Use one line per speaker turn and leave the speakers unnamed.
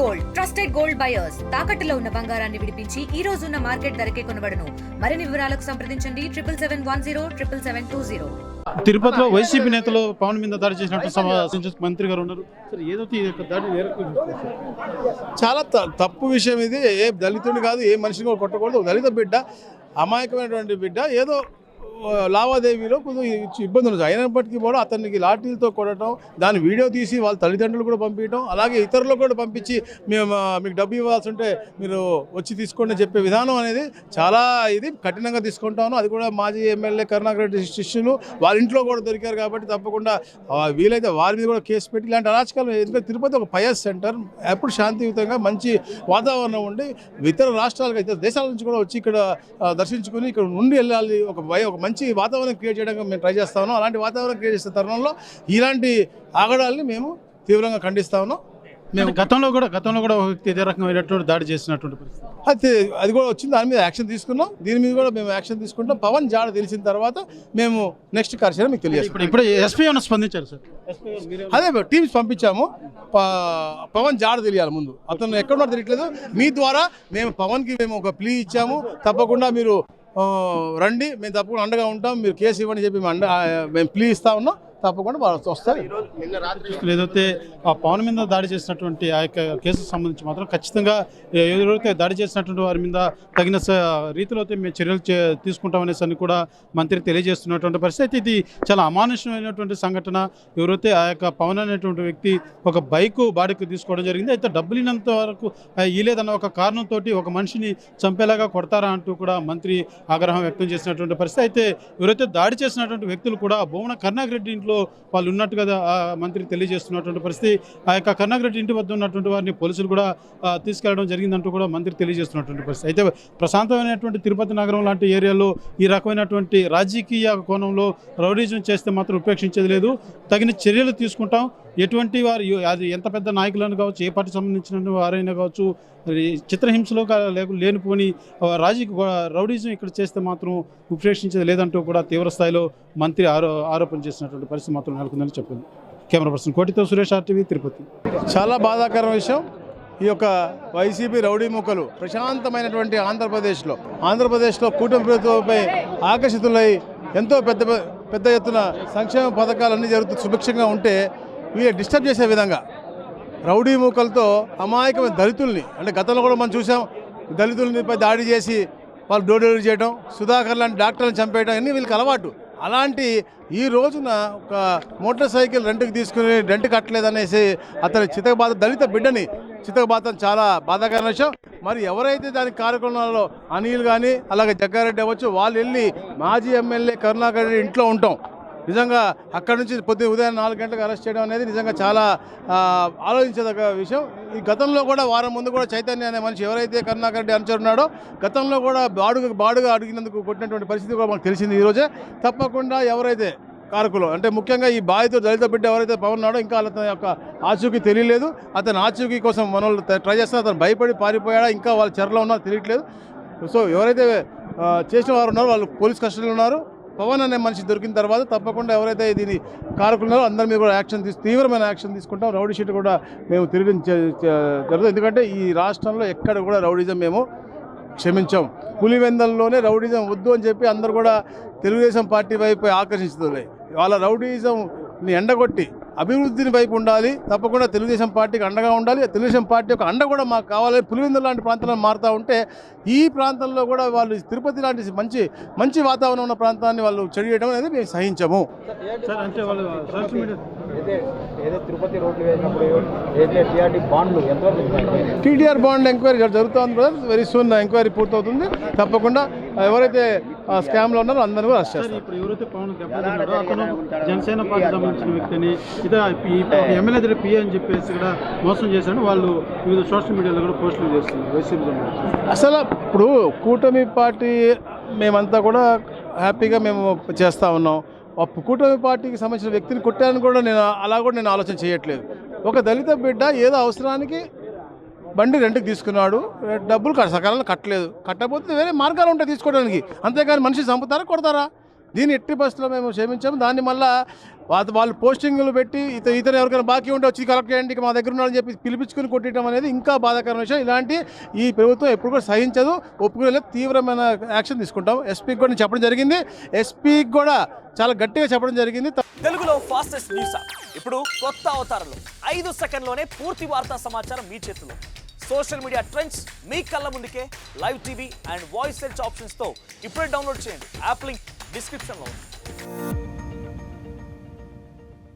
Gold trusted gold buyers తాకట్టులో ఉన్న బంగారాన్ని విడిపించి ఈ రోజు ఉన్న మార్కెట్ ధరకే కొనబడును. మరిన్ని వివరాలకు సంప్రదించండి 7771077720.
తిరుపతిలో వైసీపీ నేతలు పవన్ మీద దాడి చేసినట్టు సమావేశం మంత్రి గారు ఉన్నారు. సరే, ఏదో దాడి
చాలా తప్పు విషయం ఇది. ఏ దళితుడిని కాదు, ఏ మనిషిని కూడా కొట్టకూడదు. దళిత బిడ్డ, అమాయకమైనటువంటి బిడ్డ, ఏదో లావాదేవీలో కొంచెం ఇబ్బంది ఉంది. అయినప్పటికీ కూడా అతనికి లాఠీలతో కొట్టడం, దాని వీడియో తీసి వాళ్ళ తల్లిదండ్రులు కూడా పంపించడం, అలాగే ఇతరులు కూడా పంపించి మేము మీకు డబ్బు ఇవ్వాల్సి ఉంటే మీరు వచ్చి తీసుకోండి చెప్పే విధానం అనేది చాలా ఇది కఠినంగా తీసుకుంటాను. అది కూడా మాజీ ఎమ్మెల్యే కరుణాకర్ రెడ్డి శిష్యులు వాళ్ళ ఇంట్లో కూడా దొరికారు కాబట్టి తప్పకుండా వీలైతే వారి మీద కూడా కేసు పెట్టి ఇలాంటి అరాచకాలు. ఎందుకంటే తిరుపతి ఒక పయస్ సెంటర్, ఎప్పుడు శాంతియుతంగా మంచి వాతావరణం ఉండి ఇతర రాష్ట్రాలకు, ఇతర దేశాల నుంచి కూడా వచ్చి ఇక్కడ దర్శించుకుని ఇక్కడ నుండి వెళ్ళాలి. ఒక మంచి వాతావరణం క్రియేట్ చేయడానికి మేము ట్రై చేస్తా ఉన్నాం. అలాంటి వాతావరణం క్రియేట్ చేసే తరుణంలో ఇలాంటి ఆగడాలని మేము తీవ్రంగా ఖండిస్తా ఉన్నాం.
మేము గతంలో కూడా ఇదే రకమైనటువంటి దాడి చేసినటువంటి
పరిస్థితి అది కూడా వచ్చింది. దాని మీద యాక్షన్ తీసుకున్నాం. దీని మీద కూడా మేము యాక్షన్ తీసుకుంటాం. పవన్ జాడ తెలిసిన తర్వాత మేము నెక్స్ట్ కార్యక్రమం మీకు తెలియజేస్తాం.
ఇప్పుడు ఎస్పీ ఏమైనా స్పందించారు సార్?
అదే టీమ్స్ పంపించాము. పవన్ జాడ తెలియాలి ముందు. అతను ఎక్కడున్నారో తెలియట్లేదు. మీ ద్వారా మేము పవన్కి ఒక ప్లీ ఇచ్చాము. తప్పకుండా మీరు రండి, మేము తప్పకుండా అండగా ఉంటాం, మీరు కేసు ఇవ్వండి చెప్పి మేము ప్లీ ఇస్తా ఉన్నాం. తప్పకుండా వాళ్ళు వస్తారు.
ఏదైతే ఆ పవన్ మీద దాడి చేసినటువంటి ఆ యొక్క కేసుకు సంబంధించి మాత్రం ఖచ్చితంగా ఎవరైతే దాడి చేసినటువంటి వారి మీద తగిన రీతిలో అయితే మేము చర్యలు తీసుకుంటామనేసి అని కూడా మంత్రి తెలియజేస్తున్నటువంటి పరిస్థితి. అయితే ఇది చాలా అమానుషమైనటువంటి సంఘటన. ఎవరైతే ఆ యొక్క పవన్ అనేటువంటి వ్యక్తి ఒక బైకు బాడీకి తీసుకోవడం జరిగింది. అయితే డబ్బులినంత వరకు ఇలేదన్న ఒక కారణంతో ఒక మనిషిని చంపేలాగా కొడతారా అంటూ కూడా మంత్రి ఆగ్రహం వ్యక్తం చేసినటువంటి పరిస్థితి. అయితే ఎవరైతే దాడి చేసినటువంటి వ్యక్తులు కూడా భూమన కరుణాకర్ రెడ్డి ఇంట్లో వాళ్ళు ఉన్నట్టుగా ఆ మంత్రి తెలియజేస్తున్నటువంటి పరిస్థితి. ఆ యొక్క కరుణాకర్ రెడ్డి ఇంటి వద్ద ఉన్నటువంటి వారిని పోలీసులు కూడా తీసుకెళ్లడం జరిగిందంటూ కూడా మంత్రి తెలియజేస్తున్నటువంటి పరిస్థితి. అయితే ప్రశాంతమైనటువంటి తిరుపతి నగరం లాంటి ఏరియాలో ఈ రకమైనటువంటి రాజకీయ కోణంలో రౌడీజం చేస్తే మాత్రం ఉపేక్షించేది లేదు. తగిన చర్యలు తీసుకుంటాం. ఎటువంటి వారు, అది ఎంత పెద్ద నాయకులను కావచ్చు, ఏ పార్టీ సంబంధించిన వారైనా కావచ్చు, చిత్రహింసలో లేనిపోని రౌడీజం ఇక్కడ చేస్తే మాత్రం ఉపేక్షించేది లేదంటూ కూడా తీవ్ర స్థాయిలో మంత్రి ఆరోపణ చేసినటువంటి పరిస్థితి మాత్రం నెలకొందని చెప్పింది. కెమెరా పర్సన్ కోటితో సురేష్, RTV, తిరుపతి.
చాలా బాధాకరమైన విషయం. ఈ యొక్క వైసీపీ రౌడీ ముక్కలు ప్రశాంతమైనటువంటి ఆంధ్రప్రదేశ్లో కూటమి ప్రభుత్వంపై ఆకర్షితులై ఎంతో పెద్ద ఎత్తున సంక్షేమ పథకాలన్నీ జరుగుతూ సుభిక్షంగా ఉంటే వీళ్ళు డిస్టర్బ్ చేసే విధంగా రౌడీ మూకలతో అమాయకమైన దళితుల్ని, అంటే గతంలో కూడా మనం చూసాం, దళితులపై దాడి చేసి వాళ్ళు డోర్ డెలివరీ చేయడం, సుధాకర్ లాంటి డాక్టర్లను చంపేయడం అన్నీ వీళ్ళకి అలవాటు. అలాంటి ఈ రోజున ఒక మోటార్ సైకిల్ రెంట్కి తీసుకుని రెంట్ కట్టలేదనేసి అతని దళిత బిడ్డని చితకబాతం చాలా బాధాకరమైన విషయం. మరి ఎవరైతే దానికి కార్యక్రమాల్లో అనిల్ కానీ అలాగే జగ్గారెడ్డి అవ్వచ్చు, వాళ్ళు వెళ్ళి మాజీ ఎమ్మెల్యే కరుణాకర్ రెడ్డి ఇంట్లో ఉంటాం. నిజంగా అక్కడి నుంచి ఉదయం 4 గంటలకు అరెస్ట్ చేయడం అనేది నిజంగా చాలా ఆలోచించదగ్గ విషయం. ఈ గతంలో కూడా వారం ముందు కూడా చైతన్య అనే మనిషి ఎవరైతే కరుణాకర్ రెడ్డి అనుచరున్నాడో గతంలో కూడా బాడుగా అడిగినందుకు కొట్టినటువంటి పరిస్థితి కూడా మనకు తెలిసింది ఈరోజే. తప్పకుండా ఎవరైతే కారకులు, అంటే ముఖ్యంగా ఈ బాధితుడు దళిత బిడ్డ ఎవరైతే పవన్ ఉన్నాడో ఇంకా అతని యొక్క ఆచూకీ తెలియలేదు. అతని ఆచూకీ కోసం మనల్ని ట్రై చేస్తున్నా, అతను భయపడి పారిపోయాడా, ఇంకా వాళ్ళ చెరలో ఉన్నారో తెలియట్లేదు. సో ఎవరైతే చేసిన వారు ఉన్నారో వాళ్ళు పోలీస్ కస్టడీలో ఉన్నారు. పవన్ అనే మనిషి దొరికిన తర్వాత తప్పకుండా ఎవరైతే దీని కారకులున్నారో అందరి మీద కూడా తీవ్రమైన యాక్షన్ తీసుకుంటాం. రౌడీ షీట్ కూడా మేము తిరిగి జరుగుతుంది. ఎందుకంటే ఈ రాష్ట్రంలో ఎక్కడ కూడా రౌడీజం మేము క్షమించాం. పులివెందల్లోనే రౌడీజం వద్దు అని చెప్పి అందరూ కూడా తెలుగుదేశం పార్టీ వైపు ఆకర్షిస్తుంది. వాళ్ళ రౌడీజంని ఎండగొట్టి అభివృద్ధిని వైపు ఉండాలి. తప్పకుండా తెలుగుదేశం పార్టీకి అండగా ఉండాలి. తెలుగుదేశం పార్టీ యొక్క అండ కూడా మాకు కావాలి. పులివెందుల లాంటి ప్రాంతాలను మారుతూ ఉంటే ఈ ప్రాంతంలో కూడా వాళ్ళు తిరుపతి లాంటి మంచి వాతావరణం ఉన్న ప్రాంతాన్ని వాళ్ళు చెడు చేయడం అనేది మేము సహించము. టీడీఆర్ బాండ్ ఎంక్వైరీ జరుగుతుంది బ్రదర్. వెరీ సూన్ ఎంక్వైరీ పూర్తవుతుంది. తప్పకుండా ఎవరైతే స్కామ్లో ఉన్నారో అందరూ కూడా అరెస్ట్ చేస్తారు.
ఇప్పుడు ఎవరైతే పవన్ దెబ్బతిన్నాడో అతను జనసేన పార్టీ సంబంధించిన వ్యక్తిని ఎమ్మెల్యే దగ్గర పిఏ అని చెప్పేసి కూడా మోసం చేశాడు. వాళ్ళు వివిధ సోషల్ మీడియాలో కూడా పోస్టులు చేస్తున్నారు వైసీపీ సంబంధించి.
అసలు ఇప్పుడు కూటమి పార్టీ మేమంతా కూడా హ్యాపీగా మేము చేస్తూ ఉన్నాం. కూటమి పార్టీకి సంబంధించిన వ్యక్తిని కొట్టాలని కూడా నేను ఆలోచన చేయట్లేదు. ఒక దళిత బిడ్డ ఏదో అవసరానికి బండి రెంట్కి తీసుకున్నాడు, డబ్బులు సకాలంలో కట్టలేదు. కట్టకపోతే వేరే మార్గాలు ఉంటాయి తీసుకోవడానికి. అంతేకాని మనిషి చంపుతారా కొడతారా? దీన్ని ఎట్టి బస్సులో మేము క్షమించాము. దాన్ని మళ్ళీ వాళ్ళు పోస్టింగ్లు పెట్టి ఇతను ఎవరికైనా బాకీ ఉంటే వచ్చి కలెక్ట్ చేయండి మా దగ్గర ఉన్నాడని చెప్పి పిలిపించుకుని కొట్టడం అనేది ఇంకా బాధాకరమైన విషయం. ఇలాంటి ఈ ప్రభుత్వం ఎప్పుడు కూడా సహించదు, ఒప్పుకోలేదు. తీవ్రమైన యాక్షన్ తీసుకుంటాం. ఎస్పీకి కూడా నేను చెప్పడం జరిగింది, ఎస్పీకి కూడా చాలా గట్టిగా చెప్పడం జరిగింది.
తెలుగులో ఫాస్టెస్ట్ న్యూస్ యాప్ ఇప్పుడు కొత్త అవతారంలో 5 సెకండ్లోనే పూర్తి వార్తా సమాచారం మీ చేతిలో. సోషల్ మీడియా ట్రెండ్స్ మీ కళ్ళ ముందుకే live TV and voice search ఆప్షన్స్తో ఇప్పుడే డౌన్లోడ్ చేయండి. యాప్ లింక్ డిస్క్రిప్షన్లో ఉంది.